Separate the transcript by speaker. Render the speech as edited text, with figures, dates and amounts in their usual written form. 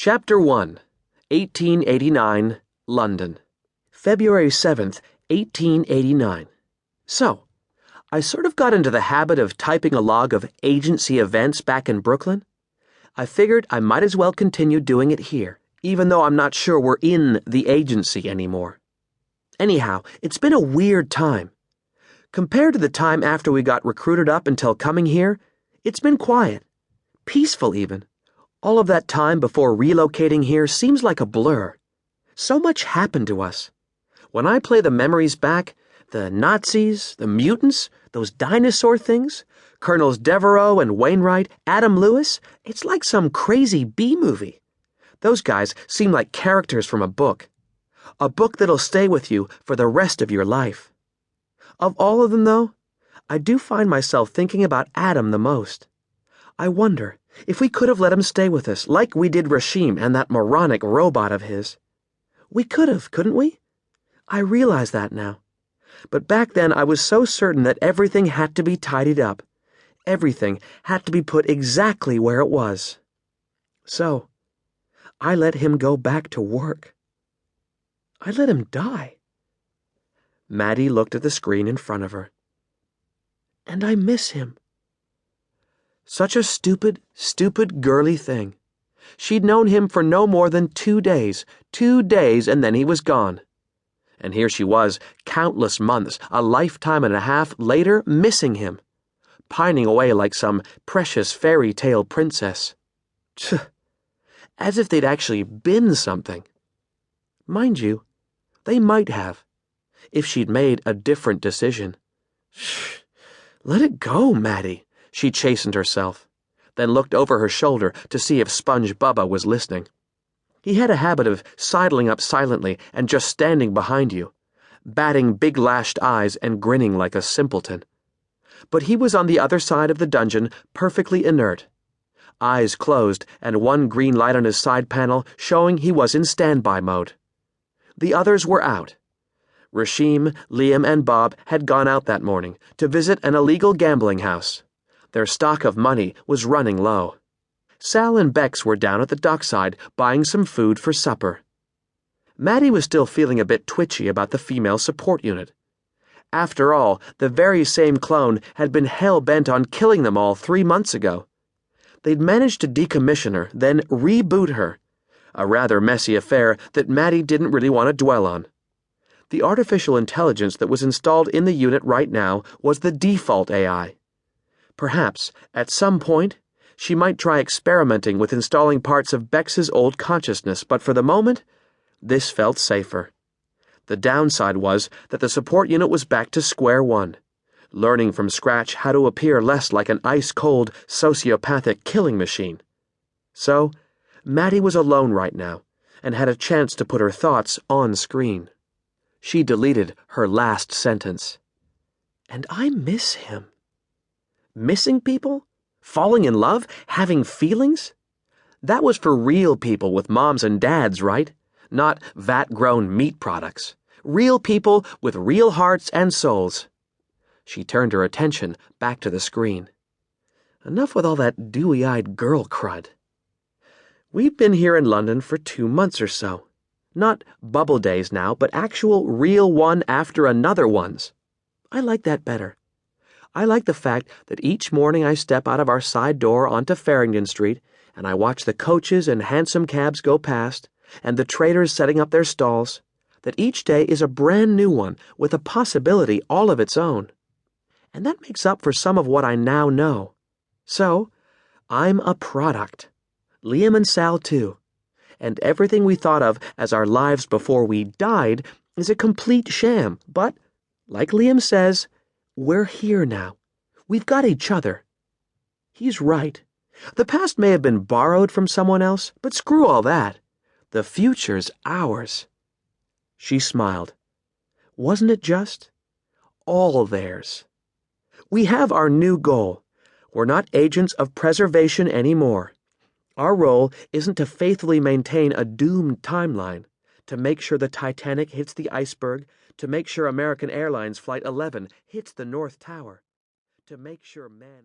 Speaker 1: Chapter 1, 1889, London. February 7th, 1889. So, I sort of got into the habit of typing a log of agency events back in Brooklyn. I figured I might as well continue doing it here, even though I'm not sure we're in the agency anymore. Anyhow, it's been a weird time. Compared to the time after we got recruited up until coming here, it's been quiet, peaceful even. All of that time before relocating here seems like a blur. So much happened to us. When I play the memories back, the Nazis, the mutants, those dinosaur things, Colonels Devereaux and Wainwright, Adam Lewis, it's like some crazy B-movie. Those guys seem like characters from a book that'll stay with you for the rest of your life. Of all of them, though, I do find myself thinking about Adam the most. I wonder if we could have let him stay with us like we did Rashim and that moronic robot of his. We could have, couldn't we? I realize that now. But back then I was so certain that everything had to be tidied up. Everything had to be put exactly where it was. So, I let him go back to work. I let him die. Maddy looked at the screen in front of her. And I miss him. Such a stupid, girly thing. She'd known him for no more than 2 days, and then he was gone. And here she was, countless months, a lifetime and a half later, missing him, pining away like some precious fairy tale princess. As if they'd actually been something. Mind you, they might have, if she'd made a different decision. Let it go, Maddy. She chastened herself, then looked over her shoulder to see if Sponge Bubba was listening. He had a habit of sidling up silently and just standing behind you, batting big lashed eyes and grinning like a simpleton. But he was on the other side of the dungeon, perfectly inert, eyes closed and one green light on his side panel showing he was in standby mode. The others were out. Rashim, Liam, and Bob had gone out that morning to visit an illegal gambling house. Their stock of money was running low. Sal and Bex were down at the dockside buying some food for supper. Maddy was still feeling a bit twitchy about the female support unit. After all, the very same clone had been hell-bent on killing them all 3 months ago. They'd managed to decommission her, then reboot her. A rather messy affair that Maddy didn't really want to dwell on. The artificial intelligence that was installed in the unit right now was the default AI. Perhaps, at some point, she might try experimenting with installing parts of Bex's old consciousness, but for the moment, this felt safer. The downside was that the support unit was back to square one, learning from scratch how to appear less like an ice-cold, sociopathic killing machine. So, Maddy was alone right now, and had a chance to put her thoughts on screen. She deleted her last sentence. And I miss him. Missing people? Falling in love? Having feelings? That was for real people with moms and dads, right? Not vat-grown meat products. Real people with real hearts and souls. She turned her attention back to the screen. Enough with all that dewy-eyed girl crud. We've been here in London for 2 months or so. Not bubble days now, but actual real one after another ones. I like that better. I like the fact that each morning I step out of our side door onto Farringdon Street, and I watch the coaches and hansom cabs go past, and the traders setting up their stalls, that each day is a brand new one with a possibility all of its own. And that makes up for some of what I now know. So, I'm a product. Liam and Sal too. And everything we thought of as our lives before we died is a complete sham, but, like Liam says, we're here now. We've got each other. He's right. The past may have been borrowed from someone else, but screw all that. The future's ours. She smiled. Wasn't it just? All theirs. We have our new goal. We're not agents of preservation anymore. Our role isn't to faithfully maintain a doomed timeline, to make sure the Titanic hits the iceberg, to make sure American Airlines Flight 11 hits the North Tower, to make sure man...